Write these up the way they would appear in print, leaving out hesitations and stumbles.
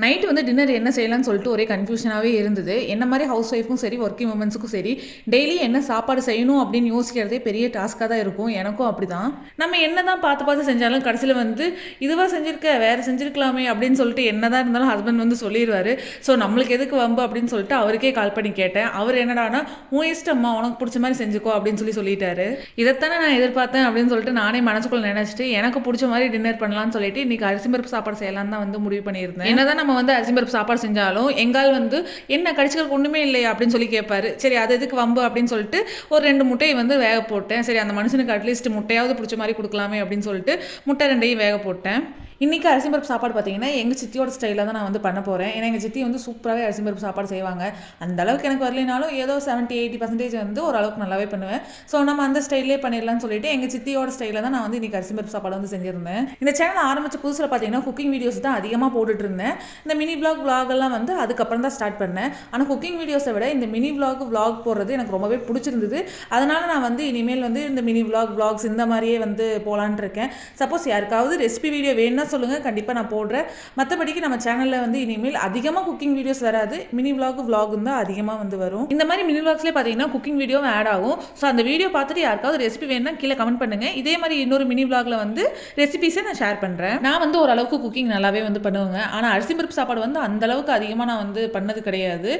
Night வந்து dinner என்ன செய்யலாம்னு சொல்லிட்டு ஒரே கன்ஃபியூஷனாகவே இருந்தது. என்ன மாதிரி ஹவுஸ் ஒய்ஃப்க்கும் சரி, ஒர்க்கிங் உமன்ஸுக்கும் சரி, டெய்லி என்ன சாப்பாடு செய்யணும் அப்படின்னு யோசிக்கிறதே பெரிய டாஸ்க்காக தான் இருக்கும். எனக்கும் அப்படிதான். நம்ம என்ன தான் பார்த்து பார்த்து செஞ்சாலும் கடைசியில் வந்து இதுவாக செஞ்சுருக்க வேறு செஞ்சுருக்கலாமே அப்படின்னு சொல்லிட்டு என்ன தான் இருந்தாலும் ஹஸ்பண்ட் வந்து சொல்லிடுவார். ஸோ நம்மளுக்கு எதுக்கு வம்பு அப்படின்னு சொல்லிட்டு அவருக்கே கால் பண்ணி கேட்டேன். அவர் என்னடானா உன் இஷ்டம்மா, உனக்கு பிடிச்ச மாதிரி செஞ்சுக்கோ அப்படின்னு சொல்லிட்டாரு. இதைத்தானே நான் எதிர்பார்த்தேன் அப்படின்னு சொல்லிட்டு நானே மனசுக்குள்ள நினச்சிட்டு எனக்கு பிடிச்ச மாதிரி டின்னர் பண்ணலாம்னு சொல்லிட்டு இன்னைக்கு அரிசி பருப்பு சாப்பாடு செய்யலாம்னு தான் வந்து முடிவு பண்ணியிருந்தேன். என்னதான் நம்ம வந்து அரிசி பருப்பு சாப்பாடு செஞ்சாலும் எங்கால் வந்து என்ன கடிச்சுக்கிறதுக்கு ஒன்றுமே இல்லையா அப்படின்னு சொல்லி கேட்பாரு. சரி அது எதுக்கு வம்பு அப்படின்னு சொல்லிட்டு ஒரு 2 முட்டையை வந்து வேக போட்டேன். சரி அந்த மனுஷனுக்கு அட்லீஸ்ட் முட்டையாவது பிடிச்ச மாதிரி கொடுக்கலாமே அப்படின்னு சொல்லிட்டு முட்டை 2ஐயும் வேக போட்டேன். இன்றைக்கி அரிசி பருப்பு சாப்பாடு பார்த்தீங்கன்னா எங்கள் சித்தியோட ஸ்டைலில் தான் நான் வந்து பண்ண போகிறேன். ஏன்னா எங்கள் சித்தி வந்து சூப்பராகவே அரிசி பருப்பு சாப்பாடு செய்வாங்க. அந்த அளவுக்கு எனக்கு வரலைனாலும் ஏதோ 70-80% வந்து ஓரளவுக்கு நல்லாவே பண்ணுவேன். ஸோ நம்ம அந்த ஸ்டைல்லே பண்ணிடலாம்னு சொல்லிட்டு எங்கள் சித்தியோட ஸ்டைலில் தான் நான் வந்து இன்றைக்கி அரிசி பருப்பு சாப்பாடு வந்து செஞ்சுருந்தேன். இந்த சேனல் ஆரம்பித்த புதுசில் பார்த்தீங்கன்னா குக்கிங் வீடியோஸ் தான் அதிகமாக போட்டுட்டு இருந்தேன். இந்த மினி விளாகெல்லாம் வந்து அதுக்கப்புறம் தான் ஸ்டார்ட் பண்ணேன். ஆனால் குக்கிங் வீடியோஸை விட இந்த மினி விளாக் போடுறது எனக்கு ரொம்பவே பிடிச்சிருந்தது. அதனால் நான் வந்து இனிமேல் வந்து இந்த மினி விளாக்ஸ் இந்த மாதிரியே வந்து போகலான் இருக்கேன். சப்போஸ் யாருக்காவது ரெசிபி வீடியோ வேணும்னா சொல்லுங்கள், கண்டிப்பாக நான் போடுறேன். மற்றபடிக்கு நம்ம சேனலில் வந்து இனிமேல் அதிகமாக குக்கிங் வீடியோஸ் வராது, மினி விளாகும் தான் அதிகமாக வந்து வரும். இந்த மாதிரி மினி விளாக்ஸ்லேயே பார்த்தீங்கன்னா குக்கிங் வீடியோவும் ஆட் ஆகும். ஸோ அந்த வீடியோ பார்த்துட்டு யாருக்காவது ரெசிபி வேணும்னா கீழே கமெண்ட் பண்ணுங்கள். இதே மாதிரி இன்னொரு மினி விளாகில் வந்து ரெசிபிஸை நான் ஷேர் பண்ணுறேன். நான் வந்து ஓரளவுக்கு குக்கிங் நல்லாவே வந்து பண்ணுவேங்க. ஆனால் அரிசி பருப்பு சாப்பாடு வந்து அந்தளவுக்கு அதிகமாக நான் வந்து பண்ணது கிடையாது.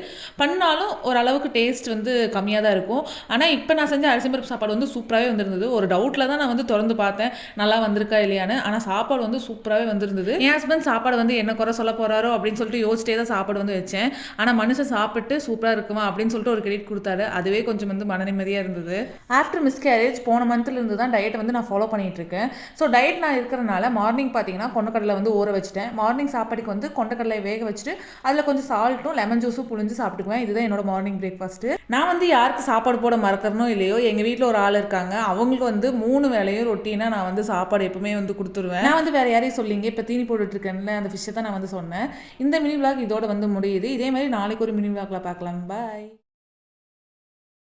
பண்ணாலும் ஓரளவுக்கு டேஸ்ட் வந்து கம்மியாக தான் இருக்கும். ஆனால் இப்போ நான் செஞ்ச அரிசி பருப்பு சாப்பாடு வந்து சூப்பராகவே வந்திருந்தது. ஒரு டவுட்டில் தான் நான் வந்து திறந்து பார்த்தேன் நல்லா வந்திருக்கா இல்லையான்னு. ஆனால் சாப்பாடு வந்து சூப்பராகவே வந்திருந்தது. என் ஹஸ்பண்ட் சாப்பாடு வந்து என்ன குறை சொல்ல போறாரோ அப்படின்னு சொல்லிட்டு யோசிச்சிட்டே தான் சாப்பாடு வந்து வச்சேன். ஆனால் மனுஷன் சாப்பிட்டு சூப்பராக இருக்குமா அப்படின்னு சொல்லிட்டு ஒரு கிரெடிட் கொடுத்தாரு. அதுவே கொஞ்சம் வந்து மன நிம்மதியாக இருந்தது. ஆஃப்டர் மிஸ்கேரேஜ் போன மந்த்ல இருந்து தான் டயட் வந்து நான் ஃபாலோ பண்ணிட்டு இருக்கேன். ஸோ டயட் நான் இருக்கிறனால மார்னிங் பார்த்தீங்கன்னா கொண்டக்கடலை வந்து ஊற வச்சுட்டேன். மார்னிங் சாப்பாடுக்கு வந்து கொண்டக்கடலை வேக வச்சுட்டு அதில் கொஞ்சம் சால்ட்டும் லெமன் ஜூஸும் புழிஞ்சு சாப்பிட்டுக்குவேன். இதுதான் என்னோட மார்னிங் பிரேக்ஃபாஸ்ட். நான் வந்து யாருக்கு சாப்பாடு போட மறக்கிறனோ இல்லையோ, எங்கள் வீட்டில் ஒரு ஆள் இருக்காங்க, அவங்களுக்கு வந்து 3 வேளையும் ரொட்டீனாக நான் வந்து சாப்பாடு எப்பவுமே வந்து கொடுத்துருவேன். நான் வந்து வேற யாரையும் சொல்லிங்க இப்போ தீனி போட்டுட்ருக்கேன்ல அந்த விஷயத்தை நான் வந்து சொன்னேன். இந்த மினி விளாக் இதோட வந்து முடியுது. இதே மாதிரி நாளைக்கு ஒரு மினி விளாக்ல பார்க்கலாம். பாய்.